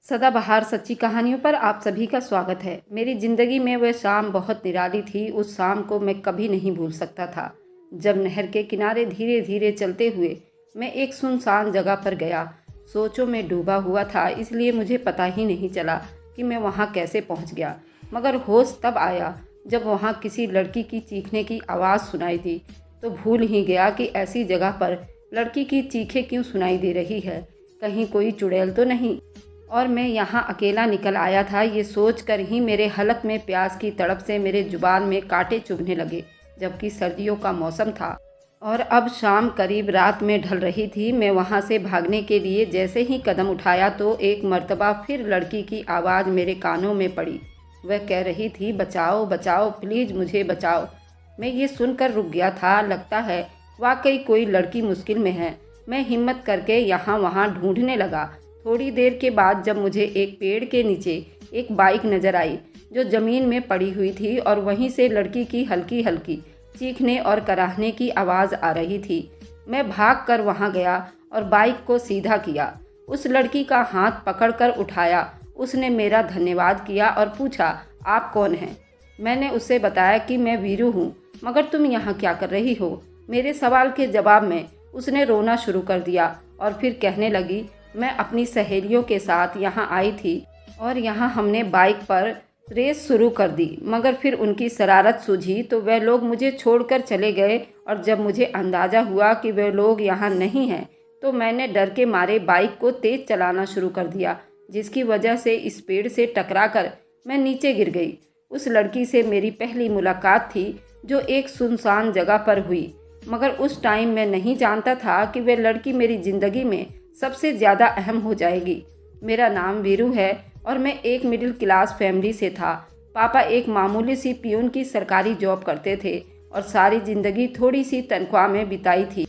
सदाबहार सच्ची कहानियों पर आप सभी का स्वागत है। मेरी ज़िंदगी में वह शाम बहुत निराली थी। उस शाम को मैं कभी नहीं भूल सकता था, जब नहर के किनारे धीरे धीरे चलते हुए मैं एक सुनसान जगह पर गया। सोचों में डूबा हुआ था, इसलिए मुझे पता ही नहीं चला कि मैं वहाँ कैसे पहुँच गया। मगर होश तब आया जब वहाँ किसी लड़की की चीखने की आवाज़ सुनाई दी। तो भूल ही गया कि ऐसी जगह पर लड़की की चीखें क्यों सुनाई दे रही है, कहीं कोई चुड़ैल तो नहीं। और मैं यहाँ अकेला निकल आया था, ये सोच कर ही मेरे हलक में प्यास की तड़प से मेरे जुबान में कांटे चुभने लगे। जबकि सर्दियों का मौसम था और अब शाम करीब रात में ढल रही थी। मैं वहाँ से भागने के लिए जैसे ही कदम उठाया तो एक मर्तबा फिर लड़की की आवाज़ मेरे कानों में पड़ी। वह कह रही थी, बचाओ बचाओ, प्लीज़ मुझे बचाओ। मैं ये सुनकर रुक गया था। लगता है वाकई कोई लड़की मुश्किल में है। मैं हिम्मत करके यहाँ वहाँ ढूंढने लगा। थोड़ी देर के बाद जब मुझे एक पेड़ के नीचे एक बाइक नज़र आई जो ज़मीन में पड़ी हुई थी, और वहीं से लड़की की हल्की हल्की चीखने और कराहने की आवाज़ आ रही थी। मैं भाग कर वहाँ गया और बाइक को सीधा किया। उस लड़की का हाथ पकड़कर उठाया। उसने मेरा धन्यवाद किया और पूछा, आप कौन हैं? मैंने उससे बताया कि मैं वीरू हूँ। मगर तुम यहाँ क्या कर रही हो? मेरे सवाल के जवाब में उसने रोना शुरू कर दिया और फिर कहने लगी, मैं अपनी सहेलियों के साथ यहाँ आई थी और यहाँ हमने बाइक पर रेस शुरू कर दी, मगर फिर उनकी शरारत सूझी तो वह लोग मुझे छोड़कर चले गए। और जब मुझे अंदाज़ा हुआ कि वह लोग यहाँ नहीं हैं तो मैंने डर के मारे बाइक को तेज़ चलाना शुरू कर दिया, जिसकी वजह से इस पेड़ से टकराकर मैं नीचे गिर गई। उस लड़की से मेरी पहली मुलाकात थी जो एक सुनसान जगह पर हुई, मगर उस टाइम मैं नहीं जानता था कि वह लड़की मेरी ज़िंदगी में सबसे ज़्यादा अहम हो जाएगी। मेरा नाम वीरू है और मैं एक मिडिल क्लास फैमिली से था। पापा एक मामूली सी पियून की सरकारी जॉब करते थे और सारी ज़िंदगी थोड़ी सी तनख्वाह में बिताई थी,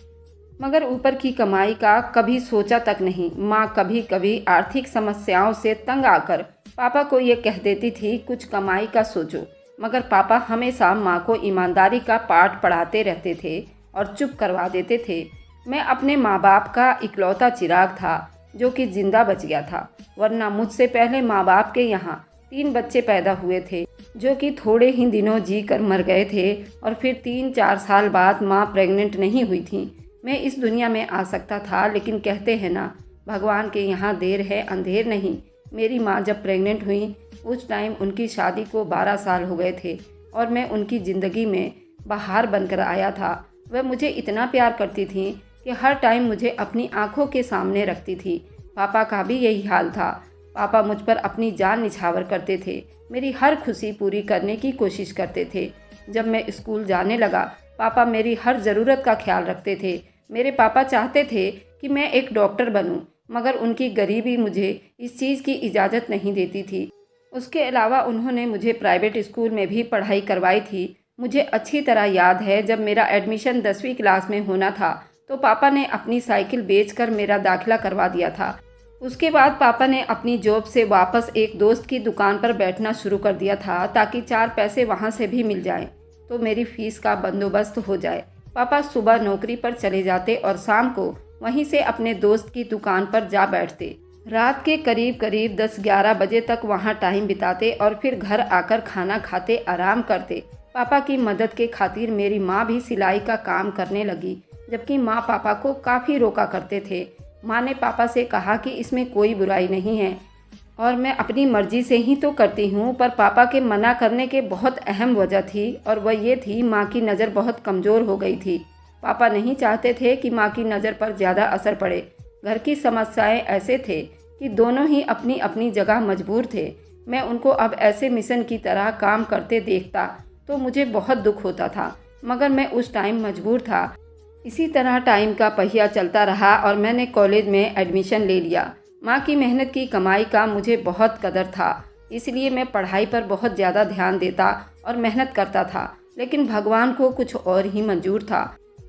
मगर ऊपर की कमाई का कभी सोचा तक नहीं। माँ कभी कभी आर्थिक समस्याओं से तंग आकर पापा को ये कह देती थी, कुछ कमाई का सोचो। मगर पापा हमेशा माँ को ईमानदारी का पाठ पढ़ाते रहते थे और चुप करवा देते थे। मैं अपने माँ बाप का इकलौता चिराग था जो कि जिंदा बच गया था, वरना मुझसे पहले माँ बाप के यहाँ 3 बच्चे पैदा हुए थे जो कि थोड़े ही दिनों जी कर मर गए थे। और फिर 3-4 साल बाद माँ प्रेग्नेंट नहीं हुई थी। मैं इस दुनिया में आ सकता था, लेकिन कहते हैं ना, भगवान के यहाँ देर है अंधेर नहीं। मेरी माँ जब प्रेग्नेंट हुई उस टाइम उनकी शादी को 12 साल हो गए थे और मैं उनकी ज़िंदगी में बहार बनकर आया था। वह मुझे इतना प्यार करती थी कि हर टाइम मुझे अपनी आंखों के सामने रखती थी। पापा का भी यही हाल था। पापा मुझ पर अपनी जान निछावर करते थे, मेरी हर खुशी पूरी करने की कोशिश करते थे। जब मैं स्कूल जाने लगा, पापा मेरी हर ज़रूरत का ख्याल रखते थे। मेरे पापा चाहते थे कि मैं एक डॉक्टर बनूं, मगर उनकी गरीबी मुझे इस चीज़ की इजाज़त नहीं देती थी। उसके अलावा उन्होंने मुझे प्राइवेट स्कूल में भी पढ़ाई करवाई थी। मुझे अच्छी तरह याद है, जब मेरा एडमिशन 10वीं क्लास में होना था तो पापा ने अपनी साइकिल बेचकर मेरा दाखिला करवा दिया था। उसके बाद पापा ने अपनी जॉब से वापस एक दोस्त की दुकान पर बैठना शुरू कर दिया था, ताकि 4 पैसे वहाँ से भी मिल जाएं तो मेरी फीस का बंदोबस्त हो जाए। पापा सुबह नौकरी पर चले जाते और शाम को वहीं से अपने दोस्त की दुकान पर जा बैठते। रात के करीब करीब 10-11 बजे तक वहाँ टाइम बिताते और फिर घर आकर खाना खाते, आराम करते। पापा की मदद के खातिर मेरी माँ भी सिलाई का काम करने लगी, जबकि माँ पापा को काफ़ी रोका करते थे। माँ ने पापा से कहा कि इसमें कोई बुराई नहीं है और मैं अपनी मर्जी से ही तो करती हूँ, पर पापा के मना करने के बहुत अहम वजह थी, और वह ये थी, माँ की नज़र बहुत कमज़ोर हो गई थी। पापा नहीं चाहते थे कि माँ की नज़र पर ज़्यादा असर पड़े। घर की समस्याएं ऐसे थे कि दोनों ही अपनी अपनी जगह मजबूर थे। मैं उनको अब ऐसे मिशन की तरह काम करते देखता तो मुझे बहुत दुख होता था, मगर मैं उस टाइम मजबूर था। इसी तरह टाइम का पहिया चलता रहा और मैंने कॉलेज में एडमिशन ले लिया। माँ की मेहनत की कमाई का मुझे बहुत कदर था, इसलिए मैं पढ़ाई पर बहुत ज़्यादा ध्यान देता और मेहनत करता था। लेकिन भगवान को कुछ और ही मंजूर था।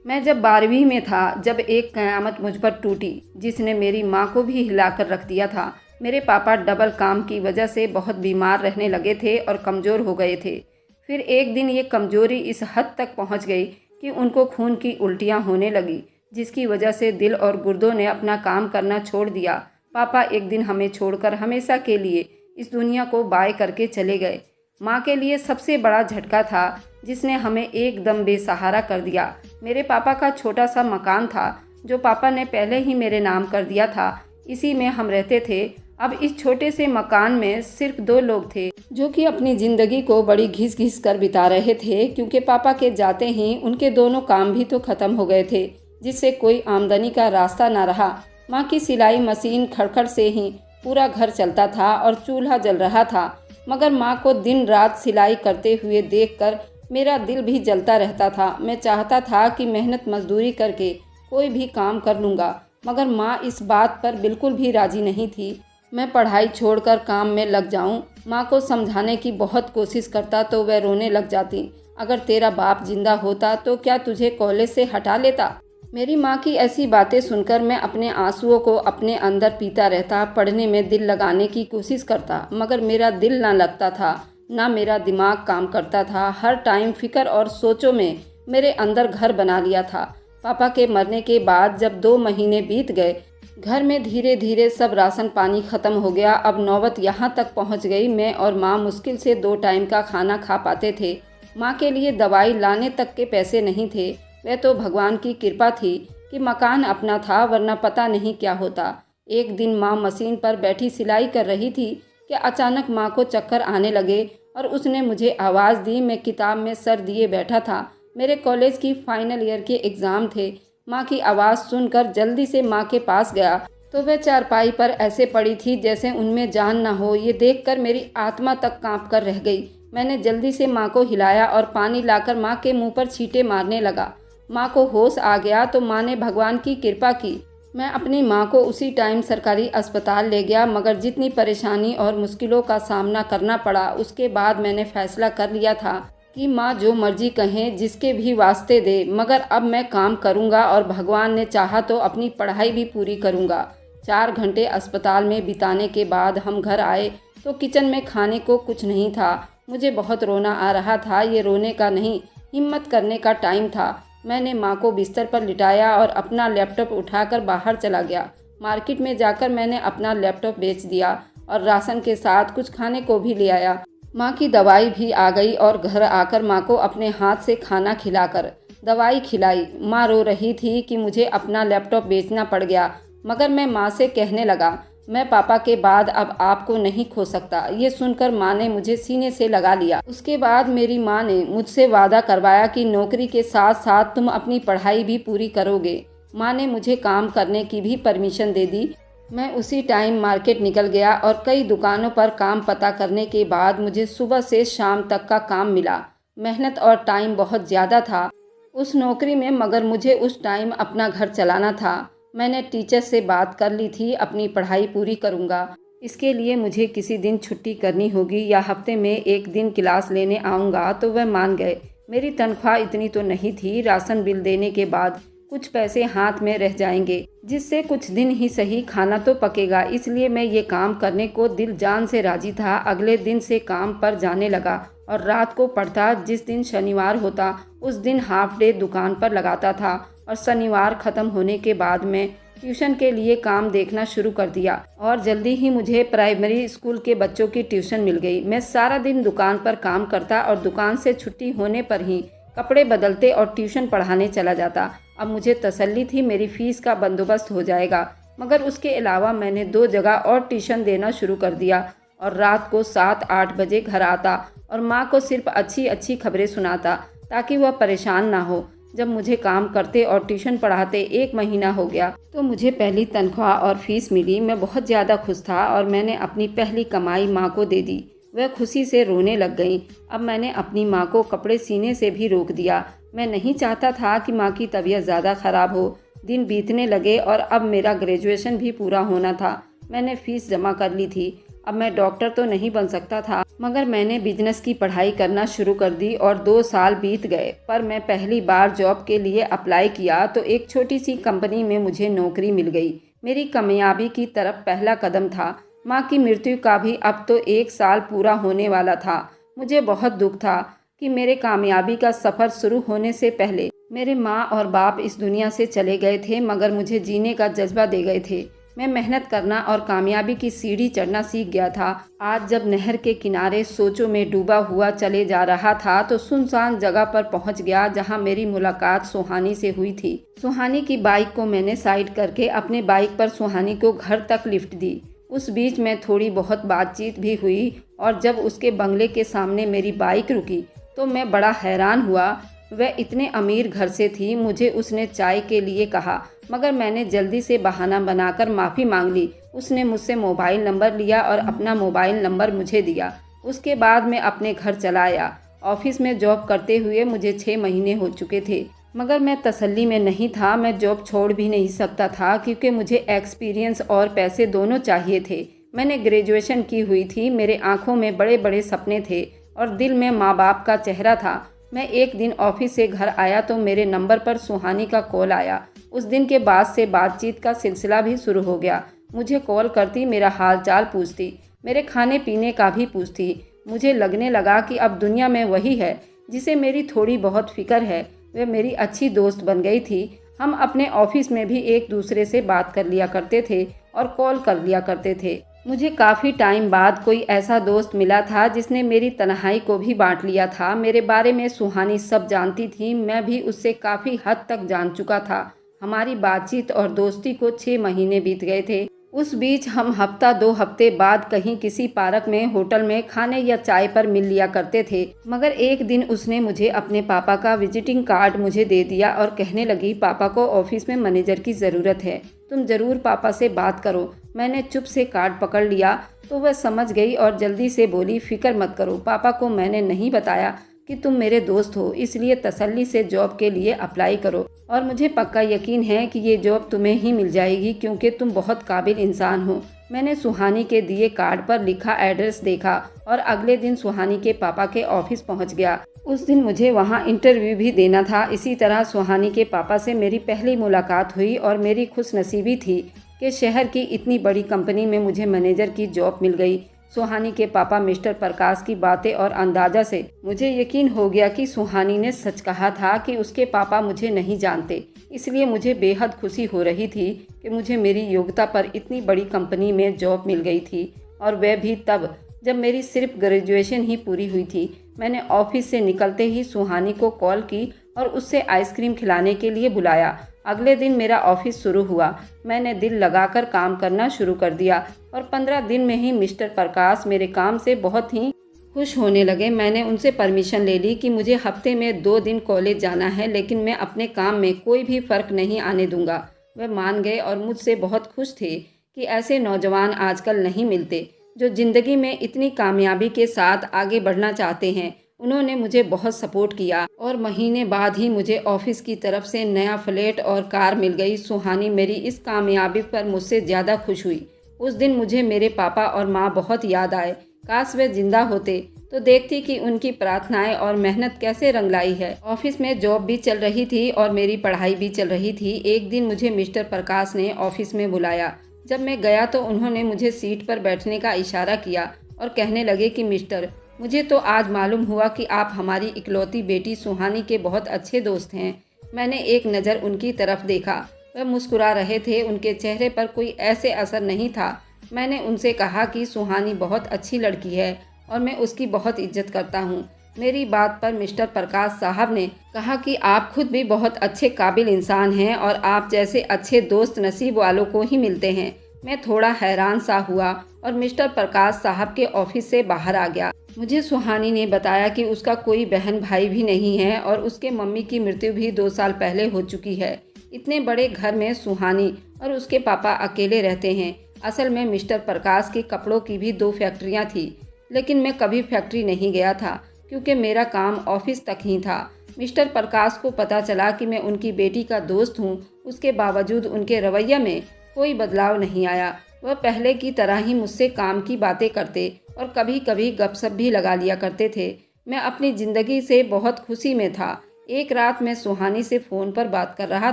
मैं जब 12वीं में था, जब एक क़यामत मुझ पर टूटी जिसने मेरी माँ को भी हिलाकर रख दिया था। मेरे पापा डबल काम की वजह से बहुत बीमार रहने लगे थे और कमज़ोर हो गए थे। फिर एक दिन ये कमज़ोरी इस हद तक पहुँच गई कि उनको खून की उल्टियाँ होने लगी, जिसकी वजह से दिल और गुर्दों ने अपना काम करना छोड़ दिया। पापा एक दिन हमें छोड़कर हमेशा के लिए इस दुनिया को बाय करके चले गए। माँ के लिए सबसे बड़ा झटका था जिसने हमें एकदम बेसहारा कर दिया। मेरे पापा का छोटा सा मकान था जो पापा ने पहले ही मेरे नाम कर दिया था, इसी में हम रहते थे। अब इस छोटे से मकान में सिर्फ 2 लोग थे जो कि अपनी ज़िंदगी को बड़ी घिस घिस कर बिता रहे थे, क्योंकि पापा के जाते ही उनके दोनों काम भी तो ख़त्म हो गए थे, जिससे कोई आमदनी का रास्ता ना रहा। माँ की सिलाई मशीन खड़खड़ से ही पूरा घर चलता था और चूल्हा जल रहा था, मगर माँ को दिन रात सिलाई करते हुए देखकर मेरा दिल भी जलता रहता था। मैं चाहता था कि मेहनत मजदूरी करके कोई भी काम कर लूँगा, मगर माँ इस बात पर बिल्कुल भी राज़ी नहीं थी। मैं पढ़ाई छोड़कर काम में लग जाऊं। माँ को समझाने की बहुत कोशिश करता तो वह रोने लग जाती। अगर तेरा बाप जिंदा होता तो क्या तुझे कॉलेज से हटा लेता? मेरी माँ की ऐसी बातें सुनकर मैं अपने आंसुओं को अपने अंदर पीता रहता, पढ़ने में दिल लगाने की कोशिश करता, मगर मेरा दिल ना लगता था, ना मेरा दिमाग काम करता था। हर टाइम फिक्र और सोचों में मेरे अंदर घर बना लिया था। पापा के मरने के बाद जब 2 महीने बीत गए, घर में धीरे धीरे सब राशन पानी ख़त्म हो गया। अब नौबत यहाँ तक पहुँच गई, मैं और माँ मुश्किल से 2 टाइम का खाना खा पाते थे। माँ के लिए दवाई लाने तक के पैसे नहीं थे। वह तो भगवान की कृपा थी कि मकान अपना था, वरना पता नहीं क्या होता। एक दिन माँ मशीन पर बैठी सिलाई कर रही थी कि अचानक माँ को चक्कर आने लगे और उसने मुझे आवाज़ दी। मैं किताब में सर दिए बैठा था, मेरे कॉलेज की फाइनल ईयर के एग्ज़ाम थे। माँ की आवाज़ सुनकर जल्दी से माँ के पास गया तो वह चारपाई पर ऐसे पड़ी थी जैसे उनमें जान ना हो। ये देखकर मेरी आत्मा तक कांप कर रह गई। मैंने जल्दी से माँ को हिलाया और पानी लाकर माँ के मुंह पर छींटे मारने लगा। माँ को होश आ गया तो माँ ने भगवान की कृपा की। मैं अपनी माँ को उसी टाइम सरकारी अस्पताल ले गया, मगर जितनी परेशानी और मुश्किलों का सामना करना पड़ा, उसके बाद मैंने फैसला कर लिया था कि माँ जो मर्जी कहें, जिसके भी वास्ते दे, मगर अब मैं काम करूँगा और भगवान ने चाहा तो अपनी पढ़ाई भी पूरी करूँगा। 4 घंटे अस्पताल में बिताने के बाद हम घर आए तो किचन में खाने को कुछ नहीं था। मुझे बहुत रोना आ रहा था। ये रोने का नहीं, हिम्मत करने का टाइम था। मैंने माँ को बिस्तर पर लिटाया और अपना लैपटॉप उठाकर बाहर चला गया। मार्केट में जाकर मैंने अपना लैपटॉप बेच दिया और राशन के साथ कुछ खाने को भी ले आया। माँ की दवाई भी आ गई और घर आकर माँ को अपने हाथ से खाना खिलाकर दवाई खिलाई। माँ रो रही थी कि मुझे अपना लैपटॉप बेचना पड़ गया, मगर मैं माँ से कहने लगा, मैं पापा के बाद अब आपको नहीं खो सकता। ये सुनकर माँ ने मुझे सीने से लगा लिया। उसके बाद मेरी माँ ने मुझसे वादा करवाया कि नौकरी के साथ साथ तुम अपनी पढ़ाई भी पूरी करोगे। माँ ने मुझे काम करने की भी परमिशन दे दी। मैं उसी टाइम मार्केट निकल गया और कई दुकानों पर काम पता करने के बाद मुझे सुबह से शाम तक का काम मिला। मेहनत और टाइम बहुत ज़्यादा था उस नौकरी में, मगर मुझे उस टाइम अपना घर चलाना था। मैंने टीचर से बात कर ली थी, अपनी पढ़ाई पूरी करूँगा। इसके लिए मुझे किसी दिन छुट्टी करनी होगी या हफ्ते में 1 दिन क्लास लेने आऊँगा। तो वह मान गए। मेरी तनख्वाह इतनी तो नहीं थी, राशन बिल देने के बाद कुछ पैसे हाथ में रह जाएंगे, जिससे कुछ दिन ही सही खाना तो पकेगा। इसलिए मैं ये काम करने को दिल जान से राजी था। अगले दिन से काम पर जाने लगा और रात को पढ़ता। जिस दिन शनिवार होता उस दिन हाफ डे दुकान पर लगाता था और शनिवार ख़त्म होने के बाद मैं ट्यूशन के लिए काम देखना शुरू कर दिया और जल्दी ही मुझे प्राइमरी स्कूल के बच्चों की ट्यूशन मिल गई। मैं सारा दिन दुकान पर काम करता और दुकान से छुट्टी होने पर ही कपड़े बदलते और ट्यूशन पढ़ाने चला जाता। अब मुझे तसल्ली थी मेरी फ़ीस का बंदोबस्त हो जाएगा, मगर उसके अलावा मैंने 2 जगह और ट्यूशन देना शुरू कर दिया और रात को 7-8 बजे घर आता और माँ को सिर्फ अच्छी अच्छी खबरें सुनाता ताकि वह परेशान ना हो। जब मुझे काम करते और ट्यूशन पढ़ाते 1 महीना हो गया तो मुझे पहली तनख्वाह और फीस मिली। मैं बहुत ज़्यादा खुश था और मैंने अपनी पहली कमाई माँ को दे दी। वह खुशी से रोने लग गईं। अब मैंने अपनी माँ को कपड़े सीने से भी रोक दिया। मैं नहीं चाहता था कि माँ की तबीयत ज़्यादा ख़राब हो। दिन बीतने लगे और अब मेरा ग्रेजुएशन भी पूरा होना था। मैंने फ़ीस जमा कर ली थी। अब मैं डॉक्टर तो नहीं बन सकता था, मगर मैंने बिजनेस की पढ़ाई करना शुरू कर दी और 2 साल बीत गए। पर मैं पहली बार जॉब के लिए अप्लाई किया तो एक छोटी सी कंपनी में मुझे नौकरी मिल गई। मेरी कामयाबी की तरफ पहला कदम था। माँ की मृत्यु का भी अब तो 1 साल पूरा होने वाला था। मुझे बहुत दुख था कि मेरे कामयाबी का सफ़र शुरू होने से पहले मेरे माँ और बाप इस दुनिया से चले गए थे, मगर मुझे जीने का जज्बा दे गए थे। मैं मेहनत करना और कामयाबी की सीढ़ी चढ़ना सीख गया था। आज जब नहर के किनारे सोचों में डूबा हुआ चले जा रहा था तो सुनसान जगह पर पहुंच गया जहां मेरी मुलाकात सुहानी से हुई थी। सुहानी की बाइक को मैंने साइड करके अपने बाइक पर सुहानी को घर तक लिफ्ट दी। उस बीच में थोड़ी बहुत बातचीत भी हुई और जब उसके बंगले के सामने मेरी बाइक रुकी तो मैं बड़ा हैरान हुआ। वह इतने अमीर घर से थी। मुझे उसने चाय के लिए कहा मगर मैंने जल्दी से बहाना बनाकर माफ़ी मांग ली। उसने मुझसे मोबाइल नंबर लिया और अपना मोबाइल नंबर मुझे दिया। उसके बाद मैं अपने घर चला आया। ऑफिस में जॉब करते हुए मुझे 6 महीने हो चुके थे मगर मैं तसल्ली में नहीं था। मैं जॉब छोड़ भी नहीं सकता था क्योंकि मुझे एक्सपीरियंस और पैसे दोनों चाहिए थे। मैंने ग्रेजुएशन की हुई थी। मेरे आंखों में बड़े बड़े सपने थे और दिल में माँ बाप का चेहरा था। मैं एक दिन ऑफिस से घर आया तो मेरे नंबर पर सुहानी का कॉल आया। उस दिन के बाद से बातचीत का सिलसिला भी शुरू हो गया। मुझे कॉल करती, मेरा हाल चाल पूछती, मेरे खाने पीने का भी पूछती। मुझे लगने लगा कि अब दुनिया में वही है जिसे मेरी थोड़ी बहुत फिक्र है। वह मेरी अच्छी दोस्त बन गई थी। हम अपने ऑफिस में भी एक दूसरे से बात कर लिया करते थे और कॉल कर लिया करते थे। मुझे काफ़ी टाइम बाद कोई ऐसा दोस्त मिला था जिसने मेरी तन्हाई को भी बांट लिया था। मेरे बारे में सुहानी सब जानती थी। मैं भी उससे काफ़ी हद तक जान चुका था। हमारी बातचीत और दोस्ती को 6 महीने बीत गए थे। उस बीच हम हफ्ता 2 हफ्ते बाद कहीं किसी पार्क में, होटल में खाने या चाय पर मिल लिया करते थे। मगर एक दिन उसने मुझे अपने पापा का विजिटिंग कार्ड मुझे दे दिया और कहने लगी पापा को ऑफिस में मैनेजर की ज़रूरत है, तुम ज़रूर पापा से बात करो। मैंने चुप से कार्ड पकड़ लिया तो वह समझ गई और जल्दी से बोली फिक्र मत करो, पापा को मैंने नहीं बताया कि तुम मेरे दोस्त हो, इसलिए तसल्ली से जॉब के लिए अप्लाई करो और मुझे पक्का यकीन है कि ये जॉब तुम्हें ही मिल जाएगी क्योंकि तुम बहुत काबिल इंसान हो। मैंने सुहानी के दिए कार्ड पर लिखा एड्रेस देखा और अगले दिन सुहानी के पापा के ऑफिस पहुंच गया। उस दिन मुझे वहां इंटरव्यू भी देना था। इसी तरह सुहानी के पापा से मेरी पहली मुलाकात हुई और मेरी खुशनसीबी थी कि शहर की इतनी बड़ी कंपनी में मुझे मैनेजर की जॉब मिल गई। सुहानी के पापा मिस्टर प्रकाश की बातें और अंदाजा से मुझे यकीन हो गया कि सुहानी ने सच कहा था कि उसके पापा मुझे नहीं जानते। इसलिए मुझे बेहद खुशी हो रही थी कि मुझे मेरी योग्यता पर इतनी बड़ी कंपनी में जॉब मिल गई थी और वह भी तब जब मेरी सिर्फ ग्रेजुएशन ही पूरी हुई थी। मैंने ऑफिस से निकलते ही सुहानी को कॉल की और उससे आइसक्रीम खिलाने के लिए बुलाया। अगले दिन मेरा ऑफिस शुरू हुआ। मैंने दिल लगाकर काम करना शुरू कर दिया और 15 दिन में ही मिस्टर प्रकाश मेरे काम से बहुत ही खुश होने लगे। मैंने उनसे परमिशन ले ली कि मुझे हफ्ते में 2 दिन कॉलेज जाना है, लेकिन मैं अपने काम में कोई भी फ़र्क नहीं आने दूंगा। वह मान गए और मुझसे बहुत खुश थे कि ऐसे नौजवान आजकल नहीं मिलते जो ज़िंदगी में इतनी कामयाबी के साथ आगे बढ़ना चाहते हैं। उन्होंने मुझे बहुत सपोर्ट किया और महीने बाद ही मुझे ऑफिस की तरफ से नया फ्लैट और कार मिल गई। सुहानी मेरी इस कामयाबी पर मुझसे ज़्यादा खुश हुई। उस दिन मुझे मेरे पापा और माँ बहुत याद आए। काश वे जिंदा होते तो देखती कि उनकी प्रार्थनाएं और मेहनत कैसे रंग लाई है। ऑफिस में जॉब भी चल रही थी और मेरी पढ़ाई भी चल रही थी। एक दिन मुझे मिस्टर प्रकाश ने ऑफिस में बुलाया। जब मैं गया तो उन्होंने मुझे सीट पर बैठने का इशारा किया और कहने लगे कि मिस्टर, मुझे तो आज मालूम हुआ कि आप हमारी इकलौती बेटी सुहानी के बहुत अच्छे दोस्त हैं। मैंने एक नज़र उनकी तरफ देखा। वह मुस्कुरा रहे थे। उनके चेहरे पर कोई ऐसे असर नहीं था। मैंने उनसे कहा कि सुहानी बहुत अच्छी लड़की है और मैं उसकी बहुत इज्जत करता हूँ। मेरी बात पर मिस्टर प्रकाश साहब ने कहा कि आप खुद भी बहुत अच्छे काबिल इंसान हैं और आप जैसे अच्छे दोस्त नसीब वालों को ही मिलते हैं। मैं थोड़ा हैरान सा हुआ और मिस्टर प्रकाश साहब के ऑफिस से बाहर आ गया। मुझे सुहानी ने बताया कि उसका कोई बहन भाई भी नहीं है और उसके मम्मी की मृत्यु भी 2 साल पहले हो चुकी है। इतने बड़े घर में सुहानी और उसके पापा अकेले रहते हैं। असल में मिस्टर प्रकाश के कपड़ों की भी 2 फैक्ट्रियां थी, लेकिन मैं कभी फैक्ट्री नहीं गया था क्योंकि मेरा काम ऑफिस तक ही था। मिस्टर प्रकाश को पता चला कि मैं उनकी बेटी का दोस्त हूँ। उसके बावजूद उनके रवैये में कोई बदलाव नहीं आया। वह पहले की तरह ही मुझसे काम की बातें करते और कभी कभी गपशप भी लगा लिया करते थे। मैं अपनी ज़िंदगी से बहुत खुशी में था। एक रात मैं सुहानी से फ़ोन पर बात कर रहा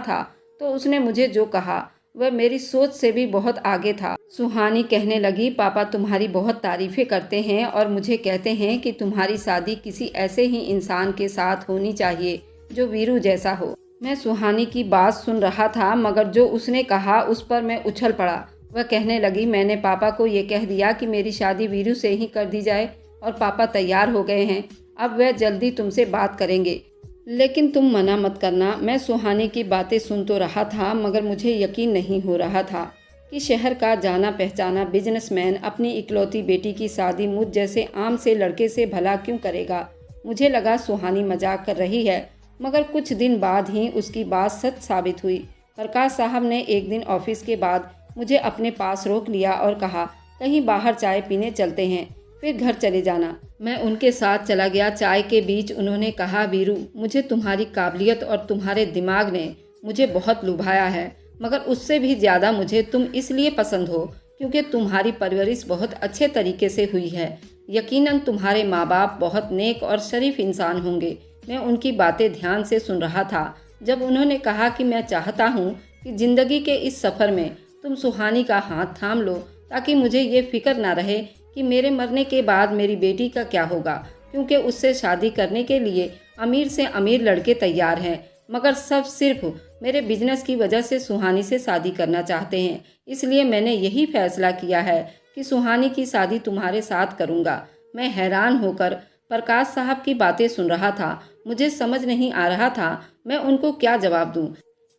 था तो उसने मुझे जो कहा वह मेरी सोच से भी बहुत आगे था। सुहानी कहने लगी, पापा तुम्हारी बहुत तारीफ़ें करते हैं और मुझे कहते हैं कि तुम्हारी शादी किसी ऐसे ही इंसान के साथ होनी चाहिए जो वीरू जैसा हो। मैं सुहानी की बात सुन रहा था मगर जो उसने कहा उस पर मैं उछल पड़ा। वह कहने लगी, मैंने पापा को ये कह दिया कि मेरी शादी वीरू से ही कर दी जाए और पापा तैयार हो गए हैं। अब वह जल्दी तुमसे बात करेंगे, लेकिन तुम मना मत करना। मैं सुहानी की बातें सुन तो रहा था, मगर मुझे यकीन नहीं हो रहा था कि शहर का जाना पहचाना बिजनेसमैन अपनी इकलौती बेटी की शादी मुझ जैसे आम से लड़के से भला क्यों करेगा। मुझे लगा सुहानी मजाक कर रही है, मगर कुछ दिन बाद ही उसकी बात सच साबित हुई। प्रकाश साहब ने एक दिन ऑफिस के बाद मुझे अपने पास रोक लिया और कहा, कहीं बाहर चाय पीने चलते हैं, फिर घर चले जाना। मैं उनके साथ चला गया। चाय के बीच उन्होंने कहा, वीरू, मुझे तुम्हारी काबिलियत और तुम्हारे दिमाग ने मुझे बहुत लुभाया है, मगर उससे भी ज़्यादा मुझे तुम इसलिए पसंद हो क्योंकि तुम्हारी परवरिश बहुत अच्छे तरीके से हुई है। यकीनन तुम्हारे माँ बाप बहुत नेक और शरीफ इंसान होंगे। मैं उनकी बातें ध्यान से सुन रहा था। जब उन्होंने कहा कि मैं चाहता हूँ कि ज़िंदगी के इस सफ़र में तुम सुहानी का हाथ थाम लो, ताकि मुझे ये फिक्र ना रहे कि मेरे मरने के बाद मेरी बेटी का क्या होगा, क्योंकि उससे शादी करने के लिए अमीर से अमीर लड़के तैयार हैं, मगर सब सिर्फ मेरे बिजनेस की वजह से सुहानी से शादी करना चाहते हैं। इसलिए मैंने यही फैसला किया है कि सुहानी की शादी तुम्हारे साथ करूँगा। मैं हैरान होकर प्रकाश साहब की बातें सुन रहा था। मुझे समझ नहीं आ रहा था मैं उनको क्या जवाब दूँ,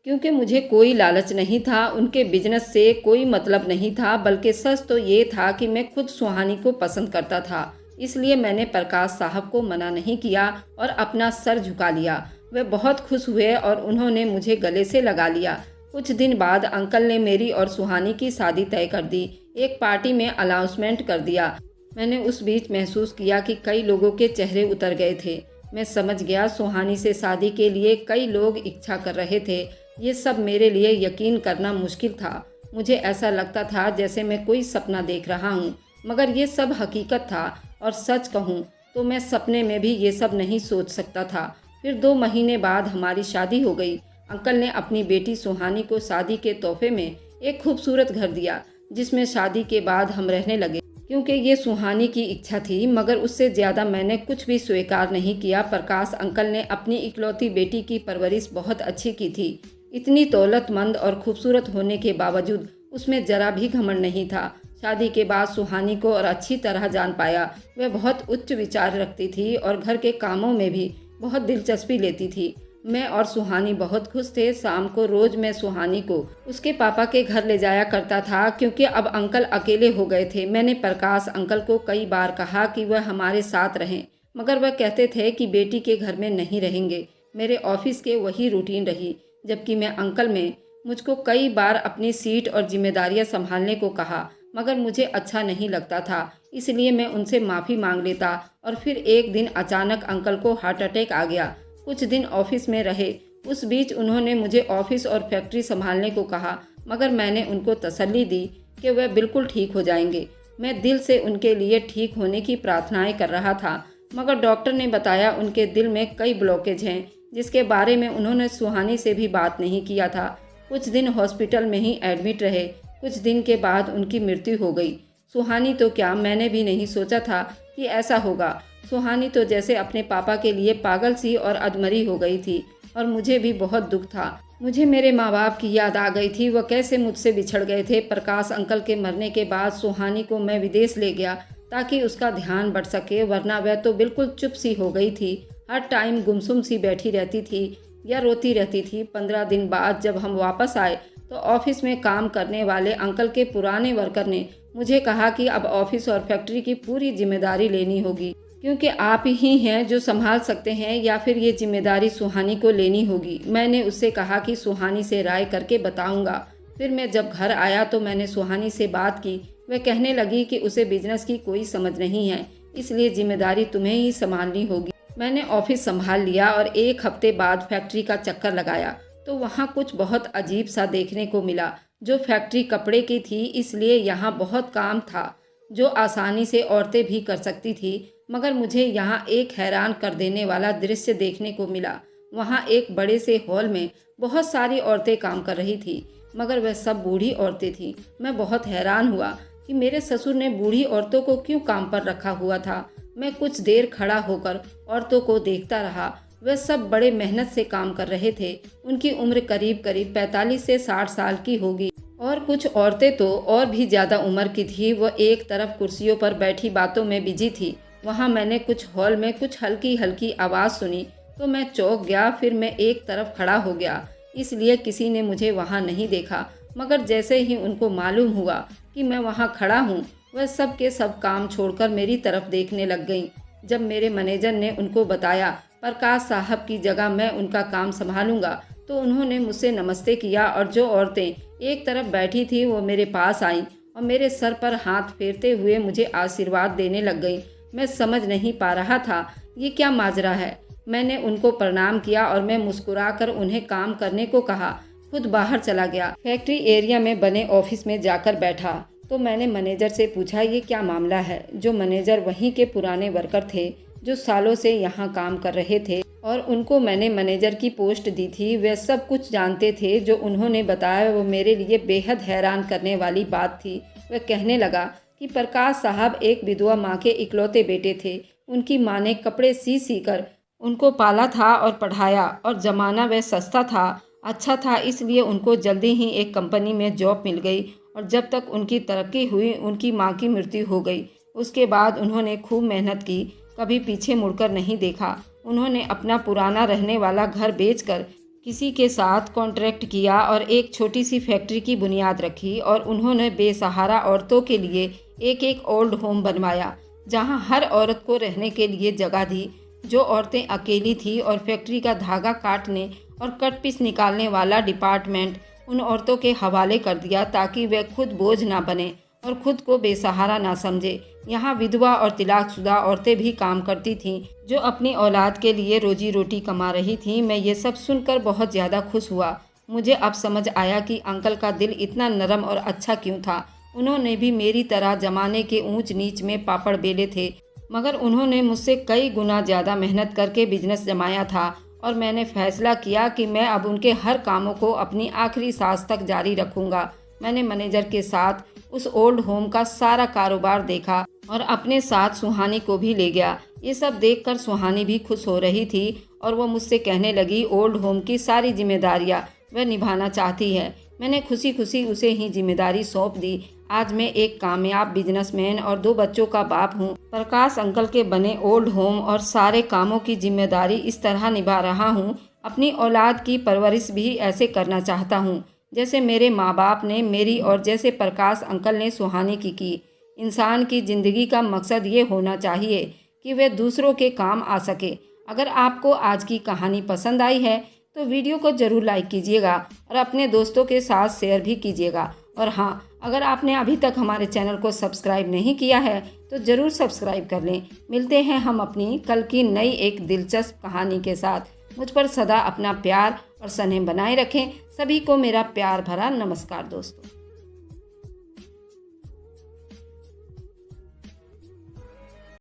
क्योंकि मुझे कोई लालच नहीं था, उनके बिजनेस से कोई मतलब नहीं था, बल्कि सच तो ये था कि मैं खुद सुहानी को पसंद करता था। इसलिए मैंने प्रकाश साहब को मना नहीं किया और अपना सर झुका लिया। वे बहुत खुश हुए और उन्होंने मुझे गले से लगा लिया। कुछ दिन बाद अंकल ने मेरी और सुहानी की शादी तय कर दी। एक पार्टी में अनाउंसमेंट कर दिया। मैंने उस बीच महसूस किया कि कई लोगों के चेहरे उतर गए थे। मैं समझ गया सुहानी से शादी के लिए कई लोग इच्छा कर रहे थे। ये सब मेरे लिए यकीन करना मुश्किल था। मुझे ऐसा लगता था जैसे मैं कोई सपना देख रहा हूँ, मगर ये सब हकीकत था। और सच कहूँ तो मैं सपने में भी ये सब नहीं सोच सकता था। फिर 2 महीने बाद हमारी शादी हो गई। अंकल ने अपनी बेटी सुहानी को शादी के तोहफे में एक खूबसूरत घर दिया, जिसमें शादी के बाद हम रहने लगे। क्योंकि ये सुहानी की इच्छा थी, मगर उससे ज़्यादा मैंने कुछ भी स्वीकार नहीं किया। प्रकाश अंकल ने अपनी इकलौती बेटी की परवरिश बहुत अच्छी की थी। इतनी दौलतमंद और खूबसूरत होने के बावजूद उसमें जरा भी घमंड नहीं था। शादी के बाद सुहानी को और अच्छी तरह जान पाया। वह बहुत उच्च विचार रखती थी और घर के कामों में भी बहुत दिलचस्पी लेती थी। मैं और सुहानी बहुत खुश थे। शाम को रोज मैं सुहानी को उसके पापा के घर ले जाया करता था, क्योंकि अब अंकल अकेले हो गए थे। मैंने प्रकाश अंकल को कई बार कहा कि वह हमारे साथ रहें, मगर वह कहते थे कि बेटी के घर में नहीं रहेंगे। मेरे ऑफिस के वही रूटीन रही, जबकि मैं अंकल में मुझको कई बार अपनी सीट और जिम्मेदारियां संभालने को कहा, मगर मुझे अच्छा नहीं लगता था। इसलिए मैं उनसे माफ़ी मांग लेता और फिर एक दिन अचानक अंकल को हार्ट अटैक आ गया। कुछ दिन ऑफिस में रहे। उस बीच उन्होंने मुझे ऑफिस और फैक्ट्री संभालने को कहा, मगर मैंने उनको तसल्ली दी कि वह बिल्कुल ठीक हो जाएंगे। मैं दिल से उनके लिए ठीक होने की प्रार्थनाएं कर रहा था, मगर डॉक्टर ने बताया उनके दिल में कई ब्लॉकेज हैं, जिसके बारे में उन्होंने सुहानी से भी बात नहीं किया था। कुछ दिन हॉस्पिटल में ही एडमिट रहे। कुछ दिन के बाद उनकी मृत्यु हो गई। सुहानी तो क्या, मैंने भी नहीं सोचा था कि ऐसा होगा। सुहानी तो जैसे अपने पापा के लिए पागल सी और अधमरी हो गई थी, और मुझे भी बहुत दुख था। मुझे मेरे माँ बाप की याद आ गई थी। वह कैसे मुझसे बिछड़ गए थे। प्रकाश अंकल के मरने के बाद सुहानी को मैं विदेश ले गया ताकि उसका ध्यान बढ़ सके, वरना वह तो बिल्कुल चुप सी हो गई थी। हर टाइम गुमसुम सी बैठी रहती थी या रोती रहती थी। 15 दिन बाद जब हम वापस आए तो ऑफिस में काम करने वाले अंकल के पुराने वर्कर ने मुझे कहा कि अब ऑफिस और फैक्ट्री की पूरी जिम्मेदारी लेनी होगी, क्योंकि आप ही हैं जो संभाल सकते हैं, या फिर ये जिम्मेदारी सुहानी को लेनी होगी। मैंने उससे कहा कि सुहानी से राय करके बताऊंगा। फिर मैं जब घर आया तो मैंने सुहानी से बात की। वह कहने लगी कि उसे बिजनेस की कोई समझ नहीं है, इसलिए जिम्मेदारी तुम्हें ही संभालनी होगी। मैंने ऑफिस संभाल लिया और 1 हफ्ते बाद फैक्ट्री का चक्कर लगाया तो वहाँ कुछ बहुत अजीब सा देखने को मिला। जो फैक्ट्री कपड़े की थी, इसलिए यहाँ बहुत काम था जो आसानी से औरतें भी कर सकती थी, मगर मुझे यहाँ एक हैरान कर देने वाला दृश्य देखने को मिला। वहाँ एक बड़े से हॉल में बहुत सारी औरतें काम कर रही थी, मगर वह सब बूढ़ी औरतें थीं। मैं बहुत हैरान हुआ कि मेरे ससुर ने बूढ़ी औरतों को क्यों काम पर रखा हुआ था। मैं कुछ देर खड़ा होकर औरतों को देखता रहा। वे सब बड़े मेहनत से काम कर रहे थे। उनकी उम्र करीब करीब 45 से 60 साल की होगी और कुछ औरतें तो और भी ज़्यादा उम्र की थी। वह एक तरफ कुर्सियों पर बैठी बातों में बिजी थी। वहाँ मैंने कुछ हॉल में कुछ हल्की हल्की आवाज़ सुनी तो मैं चौंक गया। फिर मैं एक तरफ खड़ा हो गया, इसलिए किसी ने मुझे वहाँ नहीं देखा। मगर जैसे ही उनको मालूम हुआ कि मैं वहाँ खड़ा हूँ, वह सब के सब काम छोड़कर मेरी तरफ देखने लग गईं। जब मेरे मैनेजर ने उनको बताया प्रकाश साहब की जगह मैं उनका काम संभालूंगा, तो उन्होंने मुझसे नमस्ते किया और जो औरतें एक तरफ बैठी थी वो मेरे पास आईं और मेरे सर पर हाथ फेरते हुए मुझे आशीर्वाद देने लग गईं। मैं समझ नहीं पा रहा था ये क्या माजरा है। मैंने उनको प्रणाम किया और मैं मुस्कुराकर उन्हें काम करने को कहा, खुद बाहर चला गया। फैक्ट्री एरिया में बने ऑफिस में जाकर बैठा तो मैंने मैनेजर से पूछा ये क्या मामला है। जो मैनेजर वहीं के पुराने वर्कर थे जो सालों से यहाँ काम कर रहे थे और उनको मैंने मैनेजर की पोस्ट दी थी, वे सब कुछ जानते थे। जो उन्होंने बताया वो मेरे लिए बेहद हैरान करने वाली बात थी। वह कहने लगा कि प्रकाश साहब एक विधवा माँ के इकलौते बेटे थे। उनकी माँ ने कपड़े सी कर उनको पाला था और पढ़ाया, और ज़माना वह सस्ता था, अच्छा था, इसलिए उनको जल्दी ही एक कंपनी में जॉब मिल गई। और जब तक उनकी तरक्की हुई उनकी माँ की मृत्यु हो गई। उसके बाद उन्होंने खूब मेहनत की, कभी पीछे मुड़कर नहीं देखा। उन्होंने अपना पुराना रहने वाला घर बेचकर किसी के साथ कॉन्ट्रैक्ट किया और एक छोटी सी फैक्ट्री की बुनियाद रखी। और उन्होंने बेसहारा औरतों के लिए एक एक ओल्ड होम बनवाया जहां हर औरत को रहने के लिए जगह दी। जो औरतें अकेली थी और फैक्ट्री का धागा काटने और कट पीस निकालने वाला डिपार्टमेंट उन औरतों के हवाले कर दिया ताकि वे खुद बोझ ना बने और खुद को बेसहारा ना समझे। यहाँ विधवा और तलाकशुदा औरतें भी काम करती थीं जो अपनी औलाद के लिए रोजी रोटी कमा रही थीं। मैं ये सब सुनकर बहुत ज़्यादा खुश हुआ। मुझे अब समझ आया कि अंकल का दिल इतना नरम और अच्छा क्यों था। उन्होंने भी मेरी तरह जमाने के ऊंच नीच में पापड़ बेले थे, मगर उन्होंने मुझसे कई गुना ज़्यादा मेहनत करके बिजनेस जमाया था। और मैंने फैसला किया कि मैं अब उनके हर कामों को अपनी आखिरी सांस तक जारी रखूँगा। मैंने मैनेजर के साथ उस ओल्ड होम का सारा कारोबार देखा और अपने साथ सुहानी को भी ले गया। ये सब देखकर सुहानी भी खुश हो रही थी और वो मुझसे कहने लगी ओल्ड होम की सारी जिम्मेदारियाँ वह निभाना चाहती है। मैंने खुशी खुशी उसे ही जिम्मेदारी सौंप दी। आज मैं एक कामयाब बिजनेसमैन और 2 बच्चों का बाप हूँ। प्रकाश अंकल के बने ओल्ड होम और सारे कामों की जिम्मेदारी इस तरह निभा रहा हूँ। अपनी औलाद की परवरिश भी ऐसे करना चाहता हूँ जैसे मेरे माँ बाप ने मेरी और जैसे प्रकाश अंकल ने सुहानी की। इंसान की ज़िंदगी का मकसद ये होना चाहिए कि वह दूसरों के काम आ सके। अगर आपको आज की कहानी पसंद आई है तो वीडियो को ज़रूर लाइक कीजिएगा और अपने दोस्तों के साथ शेयर भी कीजिएगा। और हाँ, अगर आपने अभी तक हमारे चैनल को सब्सक्राइब नहीं किया है तो ज़रूर सब्सक्राइब कर लें। मिलते हैं हम अपनी कल की नई एक दिलचस्प कहानी के साथ। मुझ पर सदा अपना प्यार और स्नेह बनाए रखें। सभी को मेरा प्यार भरा नमस्कार दोस्तों।